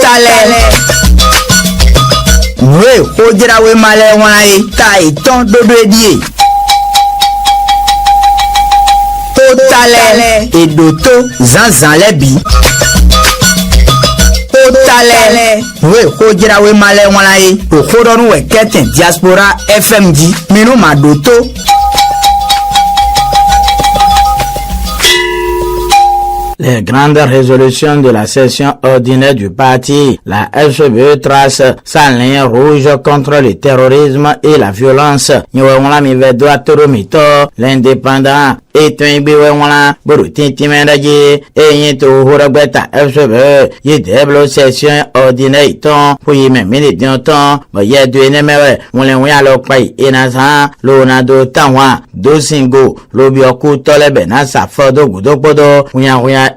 talẹ̀. Nwe ojirawe malẹ̀ wọn ayé ta ìtàn dodo edie. Tó talẹ̀ èdòtó zanzan lẹ́bi. Tó talẹ̀ nwe ojirawe malẹ̀ wọn ayé òkúrọ̀rùn wẹ̀ kẹ́tẹ̀ diaspora FMG minnu màdòtó. Les grandes résolutions de la session ordinaire du parti, la FCBE trace sa ligne rouge contre le terrorisme et la violence. L'indépendant et FCBE session ordinaire pour y mener d'un temps, Leonardo Tanwa, Dosingo, Lobioku Tolebena, Safodo, Gudopodo,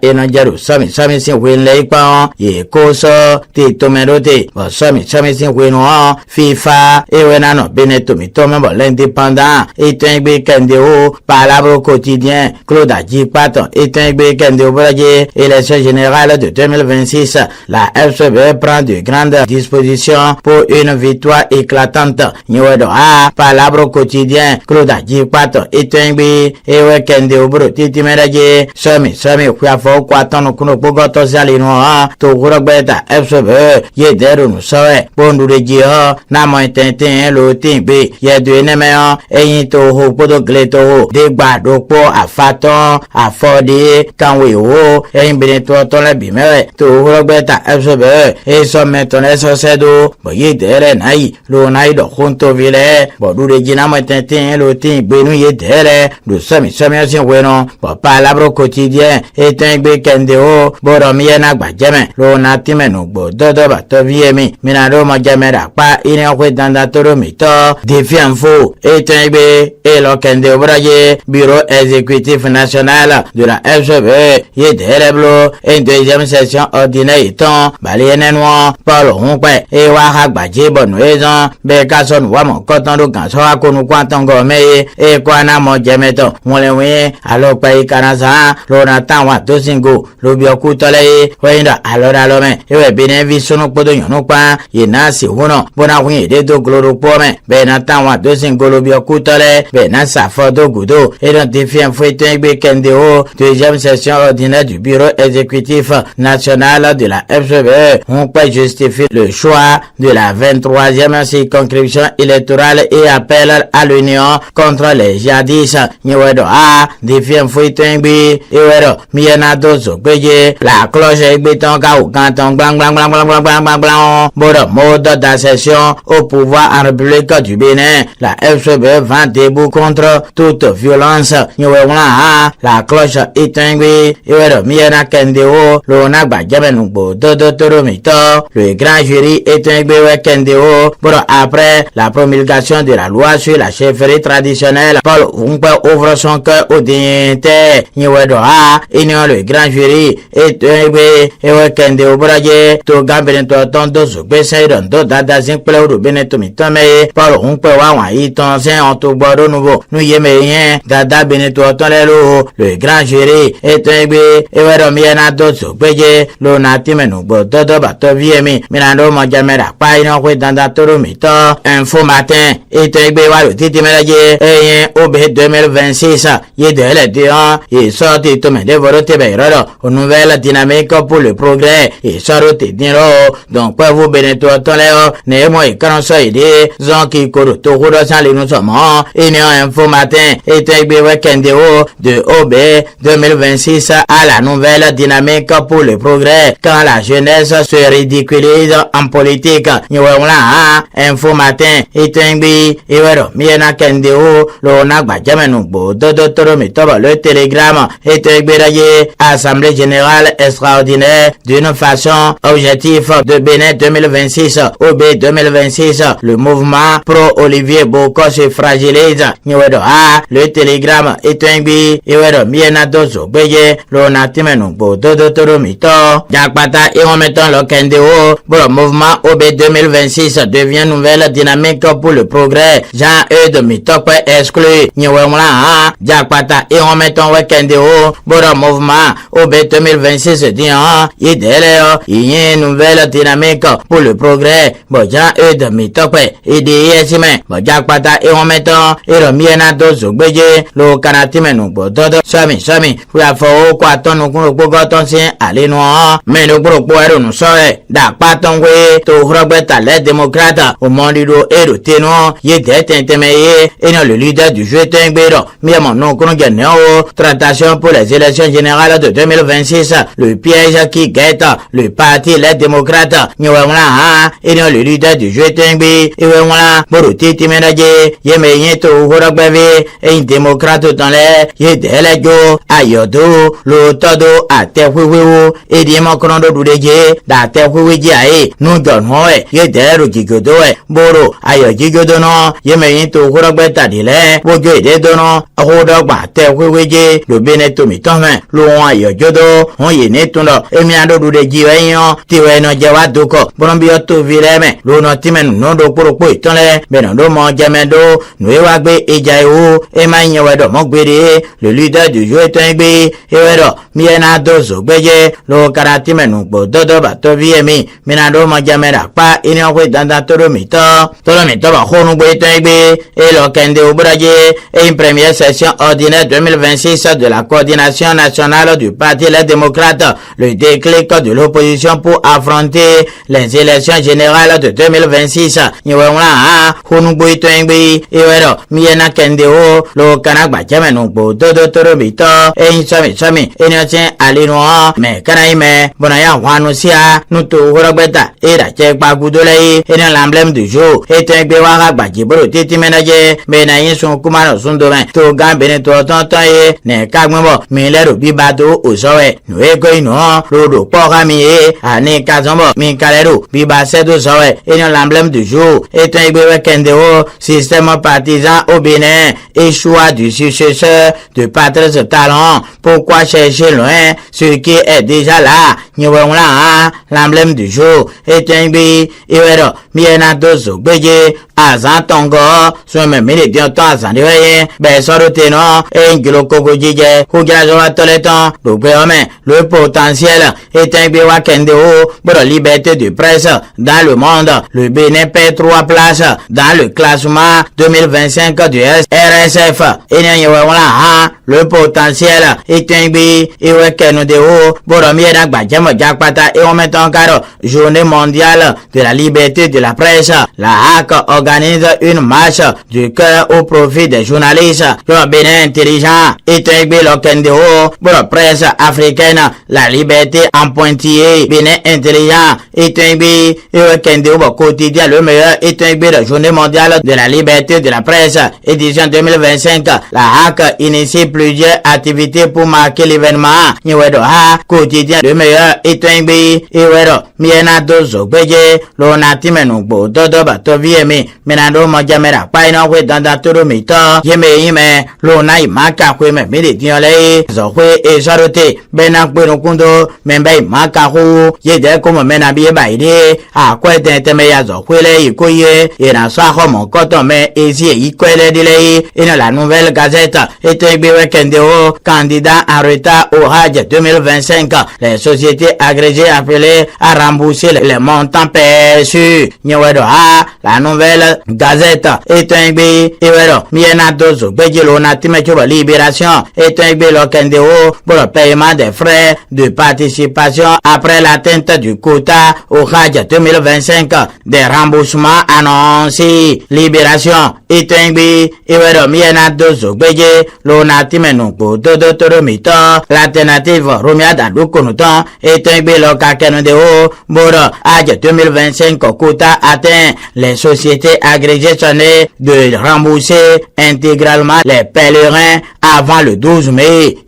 Enonjaro, Sami sin Winley Pan, Ye Koso, Titomerote, Sami sin Winoa, FIFA, Ewenano, Beneto, l'indépendant, et un Bekendeo, Palabro quotidien, Claude Adjipaton, et un Bekendeo Bradier, élection générale de 2026, la FCBE prend de grandes dispositions pour une victoire éclatante. Nyoedo A, Palabro quotidien, Claude Adjipaton, et un Bekendeo Brotiti Médagier, Sami, Kwafo Kwatan Kuno Bogoto Salinoa, Togurabeta, FCBE, Yederu Nusoe, Bondu de Gio, Namo Tintin, Lotimbe, Yedu Nemeo, Eyito Hopodo Gleto, Degbadopo, Afaton, Afodi, Kanweo, Eyimbeneto Tole Bimere, Togurabeta, FCBE, et Sommetone Sosedo, Boyedere Nai, Lonaido Junto Ville, Bodu de Ginamo Tintin, Lotimbe, Yedere, du Sami Sin Weno, Palabro quotidien, et un Bekendeo, Boromiena Gbajeme, Lonatimeno, Dodo Batoviemi, Minado Majamera, Pa, Inewe Dandatoro Mito, Défi Info, et un B, et Lokendeo Braye, Bureau exécutif national de la FCBE, Yedeleblo, et deuxième session ordinaire étant, Balienne Noir, Paul Honpe, et Wahak Baji Bonouezan, Bekason Wamon Kotondo Gansoa Konu Kwantongome, et Kwana Mojameto, Molewe, Alopai Kanasa, Lonatan Dosingo, Lobioku Tole, Wenda, Alome, Ewe Benevisono Podo Yonopa, Yenasi Wono, Bonawi, Dedo Glorupome, Benatan Dosingo, Lobioku Tole, Benasa Fodo Gudo, identifié un fouetté Bekendeo, deuxième session ordinaire du bureau exécutif national de la FCBE. On peut justifier le choix de la 23e circonscription électorale et appelle à l'union contre les djihadistes. Nyewedo A, défi un fouetté Ewero, Mienado Zopeye, la cloche est béton cao, canton blanc, Bodo, mode d'accession au pouvoir en République du Bénin. La FCBE vend debout contre toute violence. La cloche éteinte, Ewero, Miena Kendeo, Lona Bajamenubo, Dodo Toromito, le grand jury éteinte Kendeo, Bodo après la promulgation de la loi sur la chefferie traditionnelle, Paul Humpe ouvre son cœur aux dignitaires. Union le grand jury et Ewe Kende Obraje, to Gambin to Tondo Zubesaidon, do Dada Zinplo, Beneto Mitome, Paul Humpe Wawa, Iton, Saint Antoboro Nouveau, nous yéméen, Dada Beneto Tolelo, le grand jury et Ewe Romiana do Zubeje, lo Natimenubo, Dodo Batoviemi, Milano Majamera, Paino, Danda Toromito, Info Matin, et Walo Titi Melaje, et Obe 2026, Yedele Dion, et sorti Tome de Vorote Beirolo, une nouvelle dynamique pour le progrès, et Sorote Dino, donc pour vous Beneto Toleo, Nemo et Canso Ide, Zonki Koro Toro Sali nous sommes, et Néo Info Matin, et Tegbe Kendeo, de OB 2026 à la nouvelle dynamique pour le progrès, quand la jeunesse se ridiculise en politique, Nyola, Info Matin, et Tegbe, Ewero, Miena Kendeo, Lona Bajamenubo, Dodo Toromitoba, le télégramme, et Tegbe Assemblée générale extraordinaire d'une façon objective de Bénin 2026, OB 2026, le mouvement pro-Olivier Boko se fragilise. Le télégramme est un bi, Miena Dozo Beye, l'Onatimenubo, Dodo Toromito, Jakpata et en mettant le Kendeo, le mouvement OB 2026 devient nouvelle dynamique pour le progrès. Jean-Eudes Mitope exclu, Jakpata et en mettant le Kendeo, le mouvement au B 2026 disant il y a une nouvelle dynamique pour le progrès boja et de mitope et de yesime boja pata et en mettant et le miena dozo beje lo kanatime no bododo sami we a fo kwa ton no ko ton sin ale no mais le gros poero no soe da paton we to robeta les démocrates au monde do et le teno ye d'intermédiaire et non le leader du jeu Tengbero mais mon nom qu'on gagne tractation pour les élections générales de 2026 le piège qui guette le parti les démocrates et non le leader du jeu Tengbe et voilà boruti timenaje ye me yeto horogbevi et démocrate dans les ye delejo ayodo lo todo atehwewo et démocrate do deje da tehweji ai no don hoe ye dero jigodo boro ayo jigodo no ye me yeto horogbeta dile wojo ede dono hodogba tehweji lo beneto mi tonme lo ayo jodo on ye netundo emi ado do deji eyan tiwe no je wa doko borombi to vireme lo no timen no do poropo itonle beno do mo jamendo no wa gbe eja ewo e ma yen wedo mo gbere le leader du jeu Tengbe e wedo mi na dozo gbeje lo karati menu gbo dodo ba to viemi mi na do mo jamera pa ini o danda toro mi to ba honu gbe Tengbe et lo kende obraje et une première session ordinaire 2026 de la coordination nationale du parti les démocrates le déclic de l'opposition pour affronter les élections générales de 2026 niwela honu gbe Tengbe e wedo mi na kende o lo kanagba jamenu gbo dodo toro mi to e sami enyochen alino me kanaime bonaya wanu sia nuto horogbeta era che gbagudole ena l'emblème du jour et Tengbe wa gbaji boro titi menaje me na yin sun kumaro sundomen to gambene to tonton e ne kagbonbo mi lero bibado osowe no ego ino rodo pogami e ani kazombo mi kalero biba sedo sowe ena l'emblème du jour et Tengbe wekende o système partisan au Bénin et choix du successeur de Patrice Talon. Pourquoi chercher loin ce qui est déjà là? L'emblème du jour et Tengbe iwero miena dozo beje azan tongo so me mele dianto azan de be sorote no engilo kogo jije hugira zo toleton do gbe ome le potentiel et Tengbe wa kende o pour liberté de presse dans le monde. Le Bénin perd 3 places dans le classement 2025 du RSF et le potentiel et Tengbe et wekeno de o pour miena gbajamo jakpata et on met en caro journée mondiale de la liberté de la presse. La HAC organise une marche du cœur au profit des journalistes. Le Bénin intelligent et Tengbe l'okende o pour presse africaine. La liberté en pointillé Bénin intelligent et Tengbe et wekende au quotidien le meilleur et Tengbe la journée mondiale de la liberté de la presse édition 2025. La HAC initie plusieurs activités pour marquer l'événement. Niwedo ha quotidien le meilleur et Tengbe et wedo miena dozo beje lo natimenu gbo dodo ba to viemi menado mo jamera pa ina we danda toro mi to yeme lo nai maka kwe me mede diole zo kwe e sarote bena kwenu kundo membe maka hu ye de komo mena bi ba ide a kwe de teme ya zo kwe le ikoye e na sa ho mo koto me ezi e kwele dile ina la nouvelle gazette et Tengbe wekende o candidat en retard au Hajj 2025 les sociétés agrégées appelées à rembourser les montants perçus. Nyewedo ha la nouvelle gazette et Tengbe iwedo miena dozo bejelo na timechoba libération et Tengbe lokende o pour le paiement des frais de participation après l'atteinte du quota au Hajj 2025 des remboursements annoncés. Libération et Tengbe iwedo miena dozo beje lo na timenu ko dodo toromito l'alternative Romia Dadukonuton et Tengbe lokakeno de o boro Hajj 2025 quota atteint. Les sociétés agrégées sont de rembourser intégralement les pèlerins avant le 12 mai.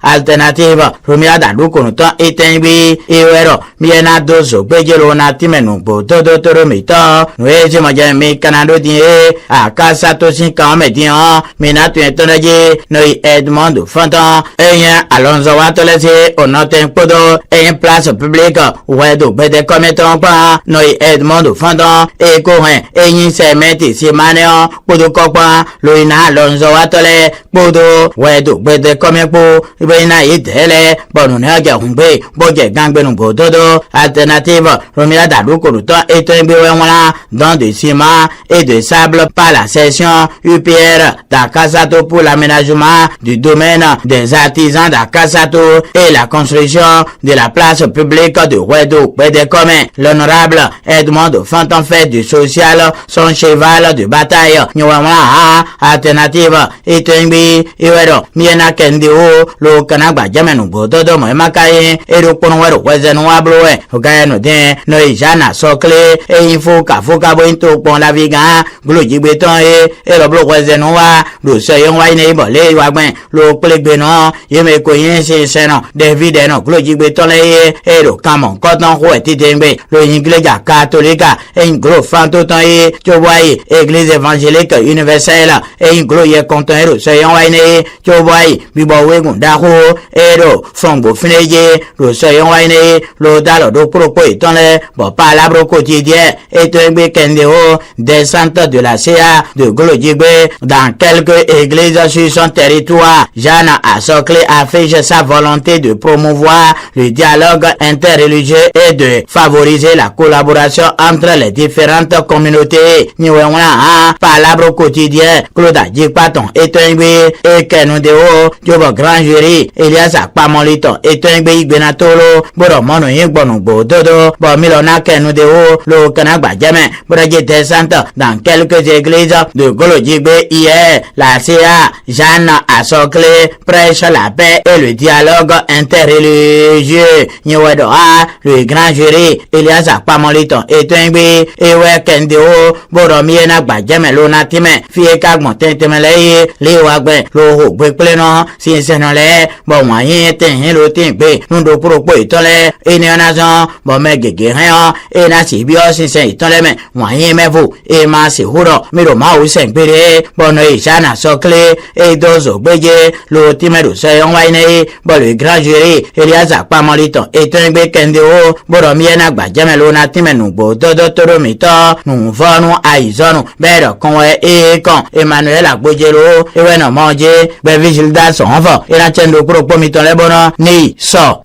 Alternative Romia Dadukonuton et Tengbe iwero miena dozo bejelo na timenu ko dodo toromito noeje majami kanado die akasa to sin kan median minatu entonaje noi Edmond Fontan eyan alonso wa tolese onoten po todo en place publique ouais do bede commettant pas noi Edmond Fondon et Corin et yin se meti si maneo podo kokpa loina lonzo atole podo ouais do bede commetpo ibena itele bonu ne ga humbe boje gangbe no bododo alternative romila da loko le temps est un wala dans de ciment et de sable par la section UPR d'Akasato pour l'aménagement du domaine des artisans d'Akasato et la construction de la place publique de Wedo des communs. L'honorable Edmond Fanton fait du social son cheval de bataille. Nyawamala alternative Itengbi Iwedo Miena Kendio lo Kanagba Jamenu Bododo Moemakaye et le Ponwero Wezenwa Bloe Ogayano Den Noijana Sokle et il faut qu'à Fokabointo Pon la Viga Gloji Beton et le Blo Wezenwa le Soyon Wayne Bolé Wagben le Plegbenon Yeme Koyen Seno David no Gloji Beton et le Camon Coton Rouet Tembe le Iglesia Catholica et une gros fantoton et tu vois Église évangélique universelle et une gros content le Soyon Wayne tu vois Bibo Wegundaro et le Fongo Fneje le Soyon Wayne le Dalo do Propo et tonle bon palabre quotidien et Tembe Kendeo des centres de la CA de Glodjibé dans quelques églises sur son territoire. Jeanne Asokle affiche sa volonté de promouvoir le dialogue interreligieux et de favoriser la collaboration entre les différentes communautés. Niwewala palabre quotidien Claude Djikpaton et Tembe et Kenudeo Jobo grand jury Elias Akpamolito et Tembe Igbenatolo Boromono Yingbono Bododo Bomilona Kenudeo lo Kanagba Jamen Braje descente dans quelques églises de Glodjibé hier. La CA Jeanne Asokle prêche la paix et le dialogue interreligieux. Nyewedoa le grand jury Elias Akpamolito et Tembe Ewe Kendeo Boromiena Gbajeme Lonatime Fie Kagmonten Temeleye Liwagbe Loho Gbepleno Sinsenole Bomwaye Tenhin Lotimbe Nundo Propo Itole Enionazon Bomegegerion Enasibio Sinsen Itoleme Waye Mevo Ema Sehuro Miro Mau Senpere Bono Ishana Sokle Edozo Beje Lotimeru Soyon Wayne Bo le grand jury Elias Akpamolito et Tembe Kendeo Boromiena Gbajeme Lonatime Nubo Dodo Toromito Nuvonu Aizonu Bero Konwe Ekon Emmanuel Agbojelo Eweno Monje Bevigilda Sonvo Enachendo Propo Mitole Bono Ni So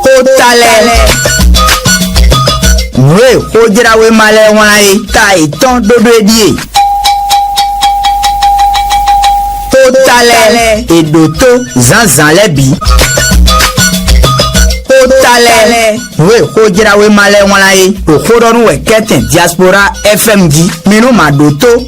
Kotale Nwe Kojirawe Male Wanae Ta Iton Dodo Edie Kotale Edoto Zanzan Lebi Kotale Nwe Kojirawe Male Wanae Okodonu Weketen Diaspora FMG Minu Madoto